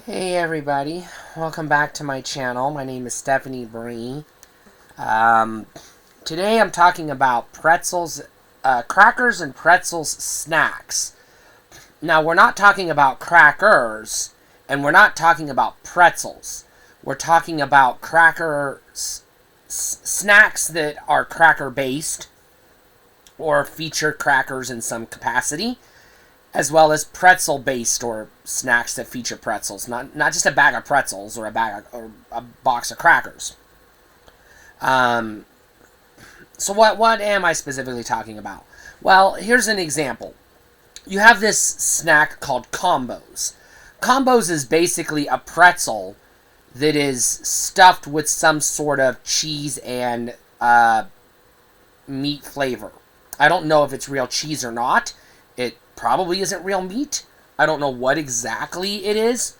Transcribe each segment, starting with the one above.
Hey everybody, welcome back to my channel. My name is Stephanie Bree. Um, Today I'm talking about pretzels, crackers and pretzels snacks. Now we're not talking about crackers, and we're not talking about pretzels. We're talking about snacks that are cracker based or feature crackers in some capacity, as well as pretzel-based or snacks that feature pretzels, not just a bag of pretzels or a box of crackers. Um, so what am I specifically talking about? Well, here's an example. You have this snack called combos. Combos is basically a pretzel that is stuffed with some sort of cheese and meat flavor. I don't know if it's real cheese or not. It probably isn't real meat. I don't know what exactly it is,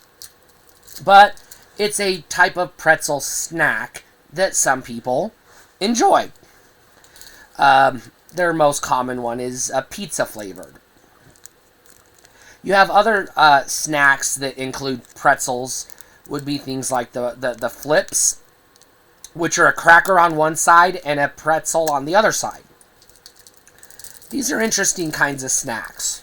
but it's a type of pretzel snack that some people enjoy. Their most common one is pizza flavored. You have other snacks that include pretzels, would be things like the flips, which are a cracker on one side and a pretzel on the other side. These are interesting kinds of snacks.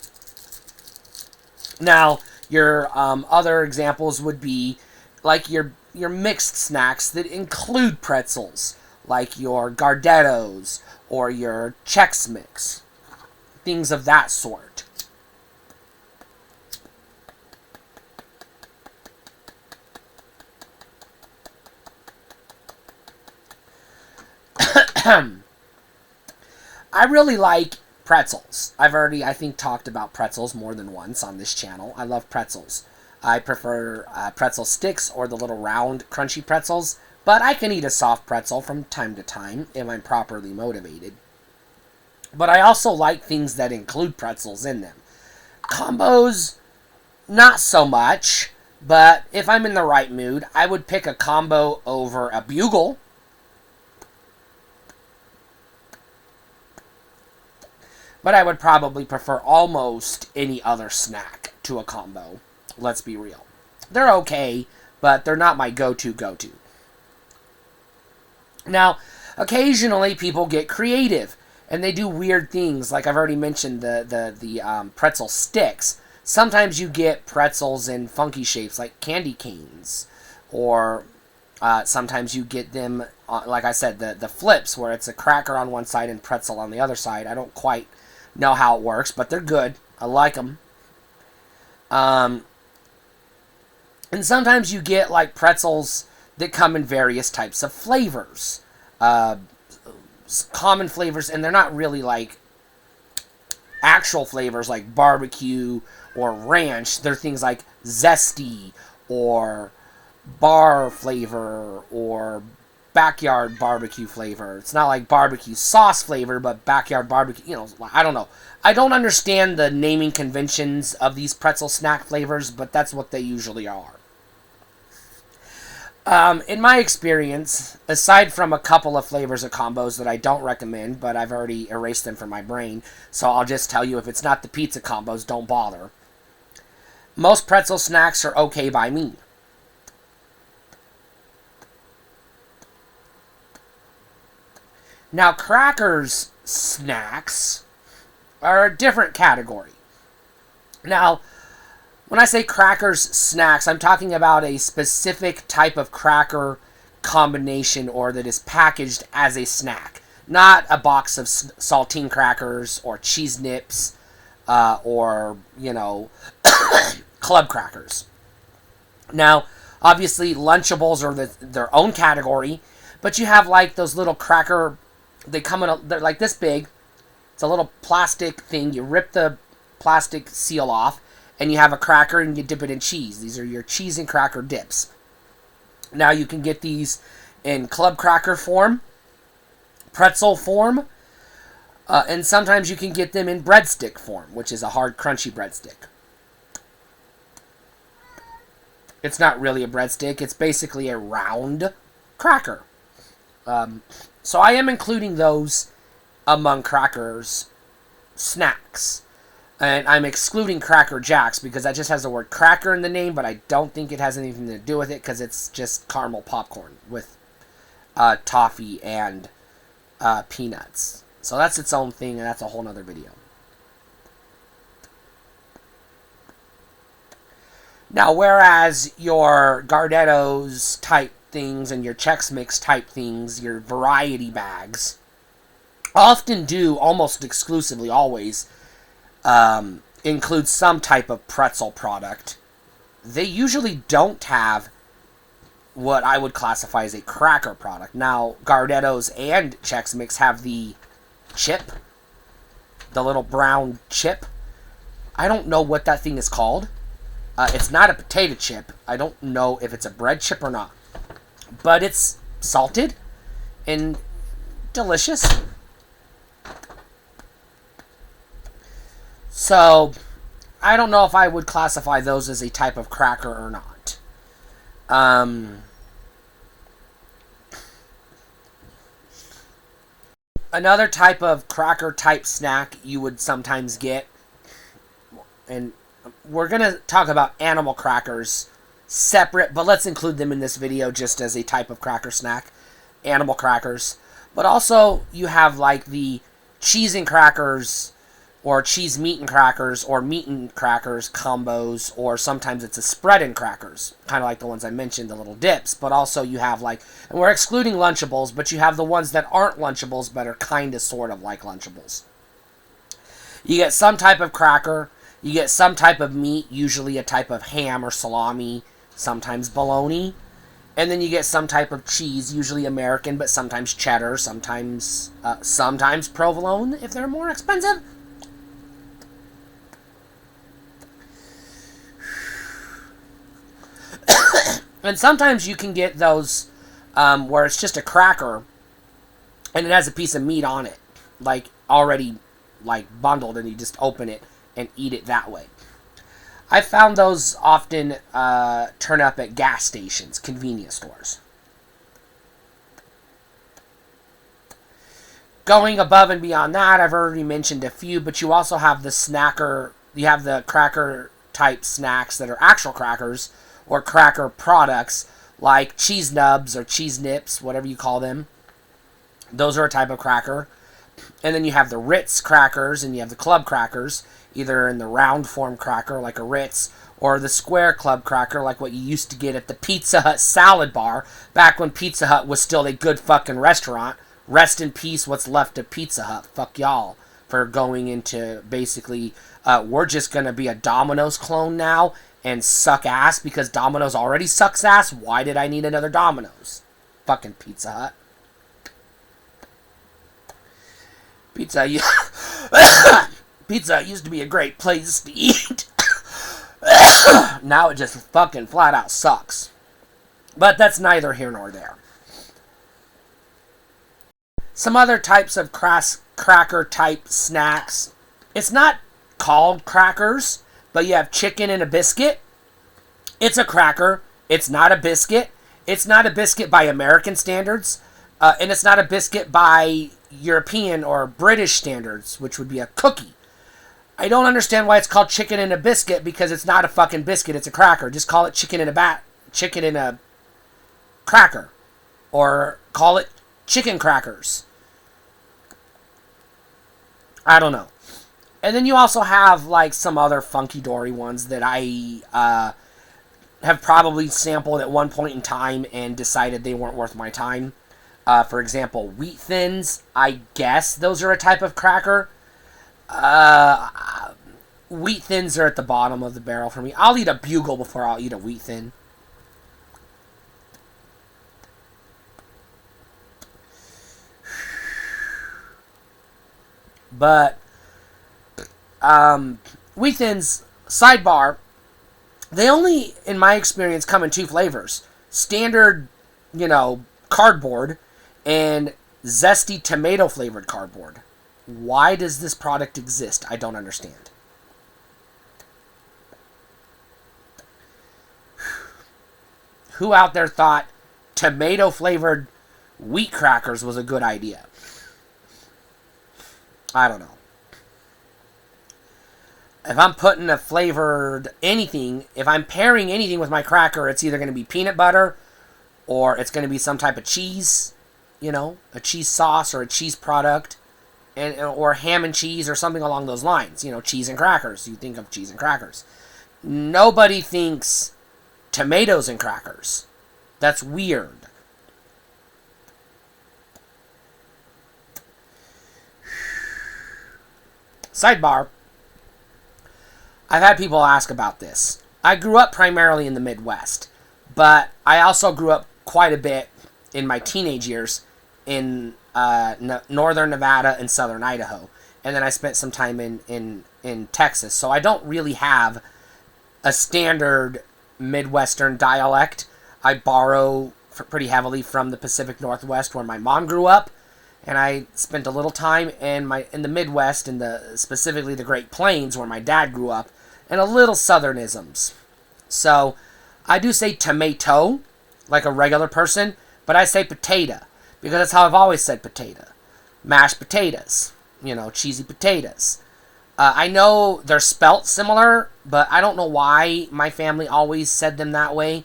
Now, your other examples would be like your mixed snacks that include pretzels, like your Gardettos or your Chex Mix, things of that sort. I really like pretzels. I've already, I think, talked about pretzels more than once on this channel. I love pretzels. I prefer pretzel sticks or the little round crunchy pretzels, but I can eat a soft pretzel from time to time if I'm properly motivated. But I also like things that include pretzels in them. Combos, not so much, but if I'm in the right mood, I would pick a combo over a bugle. But I would probably prefer almost any other snack to a combo. Let's be real. They're okay, but they're not my go-to. Now, occasionally people get creative, and they do weird things. Like I've already mentioned the pretzel sticks. Sometimes you get pretzels in funky shapes, like candy canes, or sometimes you get them, like I said, the flips, where it's a cracker on one side and pretzel on the other side. I don't quite know how it works, but they're good. I like them. And sometimes you get like pretzels that come in various types of flavors. Common flavors, and they're not really like actual flavors like barbecue or ranch. They're things like zesty or bar flavor or backyard barbecue flavor. It's not like barbecue sauce flavor, but backyard barbecue. I don't know. I don't understand the naming conventions of these pretzel snack flavors, but that's what they usually are. In my experience, aside from a couple of flavors of combos that I don't recommend, but I've already erased them from my brain, so I'll just tell you, if it's not the pizza combos, don't bother. Most pretzel snacks are okay by me. Now, crackers snacks are a different category. Now, when I say crackers snacks, I'm talking about a specific type of cracker combination or that is packaged as a snack. Not a box of saltine crackers or cheese nips or, club crackers. Now, obviously, Lunchables are their own category, but you have like those little cracker. They come in, they're like this big. It's a little plastic thing. You rip the plastic seal off, and you have a cracker, and you dip it in cheese. These are your cheese and cracker dips. Now you can get these in club cracker form, pretzel form, and sometimes you can get them in breadstick form, which is a hard, crunchy breadstick. It's not really a breadstick. It's basically a round cracker. So I am including those among crackers snacks. And I'm excluding Cracker Jacks because that just has the word cracker in the name, but I don't think it has anything to do with it because it's just caramel popcorn with toffee and peanuts. So that's its own thing, and that's a whole nother video. Now, whereas your Gardettos type things and your Chex Mix type things, your variety bags, often do, almost exclusively always, include some type of pretzel product. They usually don't have what I would classify as a cracker product. Now, Gardettos and Chex Mix have the chip, the little brown chip. I don't know what that thing is called. It's not a potato chip. I don't know if it's a bread chip or not. But it's salted and delicious. So, I don't know if I would classify those as a type of cracker or not. Another type of cracker type snack you would sometimes get, and we're going to talk about animal crackers separate, but let's include them in this video just as a type of cracker snack. Animal crackers. But also, you have like the cheese and crackers, or cheese meat and crackers, or meat and crackers combos, or sometimes it's a spread and crackers, kind of like the ones I mentioned, the little dips. But also you have like, and we're excluding Lunchables, but you have the ones that aren't Lunchables but are kind of sort of like Lunchables. You get some type of cracker, you get some type of meat, usually a type of ham or salami, sometimes bologna, and then you get some type of cheese, usually American, but sometimes cheddar, sometimes provolone if they're more expensive. And sometimes you can get those where it's just a cracker and it has a piece of meat on it, like already like bundled, and you just open it and eat it that way. I found those often turn up at gas stations, convenience stores. Going above and beyond that, I've already mentioned a few, but you also have you have the cracker type snacks that are actual crackers or cracker products like cheese nubs or cheese nips, whatever you call them. Those are a type of cracker. And then you have the Ritz crackers and you have the club crackers, either in the round form cracker like a Ritz or the square club cracker like what you used to get at the Pizza Hut salad bar back when Pizza Hut was still a good fucking restaurant. Rest in peace what's left of Pizza Hut. Fuck y'all for going into basically, we're just going to be a Domino's clone now and suck ass because Domino's already sucks ass. Why did I need another Domino's? Fucking Pizza Hut. Pizza used to be a great place to eat. Now it just fucking flat out sucks. But that's neither here nor there. Some other types of cracker type snacks. It's not called crackers, but you have chicken and a biscuit. It's a cracker. It's not a biscuit. It's not a biscuit by American standards. And it's not a biscuit by European or British standards, which would be a cookie. I don't understand why it's called chicken and a biscuit because it's not a fucking biscuit. It's a cracker. Just call it chicken in a cracker. Or call it chicken crackers. I don't know. And then you also have like some other funky dory ones that I have probably sampled at one point in time and decided they weren't worth my time. For example, Wheat Thins. I guess those are a type of cracker. Wheat Thins are at the bottom of the barrel for me. I'll eat a Bugle before I'll eat a Wheat Thin. But Wheat Thins, sidebar, they only, in my experience, come in two flavors. Standard, cardboard and zesty tomato flavored cardboard. Why does this product exist? I don't understand. Who out there thought tomato flavored wheat crackers was a good idea? I don't know. If I'm putting a flavored anything, if I'm pairing anything with my cracker, it's either going to be peanut butter or it's going to be some type of cheese, a cheese sauce or a cheese product, or ham and cheese or something along those lines. Cheese and crackers. You think of cheese and crackers. Nobody thinks tomatoes and crackers. That's weird. Sidebar. I've had people ask about this. I grew up primarily in the Midwest, but I also grew up quite a bit in my teenage years in northern Nevada and southern Idaho. And then I spent some time in Texas. So I don't really have a standard Midwestern dialect. I borrow pretty heavily from the Pacific Northwest where my mom grew up. And I spent a little time in the Midwest, specifically the Great Plains, where my dad grew up, and a little Southernisms. So I do say tomato, like a regular person, but I say potato, because that's how I've always said potato. Mashed potatoes, cheesy potatoes. I know they're spelt similar, but I don't know why my family always said them that way.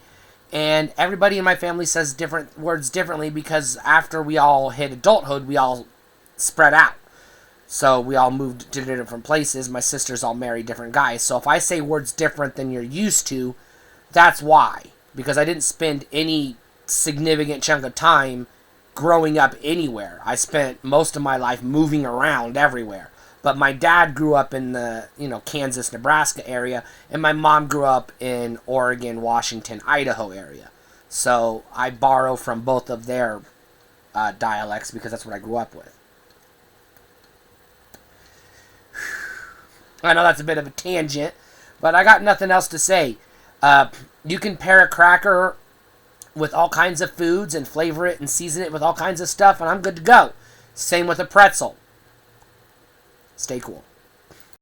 And everybody in my family says different words differently because after we all hit adulthood, we all spread out. So we all moved to different places. My sisters all married different guys. So if I say words different than you're used to, that's why. Because I didn't spend any significant chunk of time growing up anywhere. I spent most of my life moving around everywhere. But my dad grew up in the, Kansas, Nebraska area, and my mom grew up in Oregon, Washington, Idaho area. So I borrow from both of their dialects because that's what I grew up with. I know that's a bit of a tangent, but I got nothing else to say. You can pair a cracker with all kinds of foods and flavor it and season it with all kinds of stuff, and I'm good to go. Same with a pretzel. Stay cool.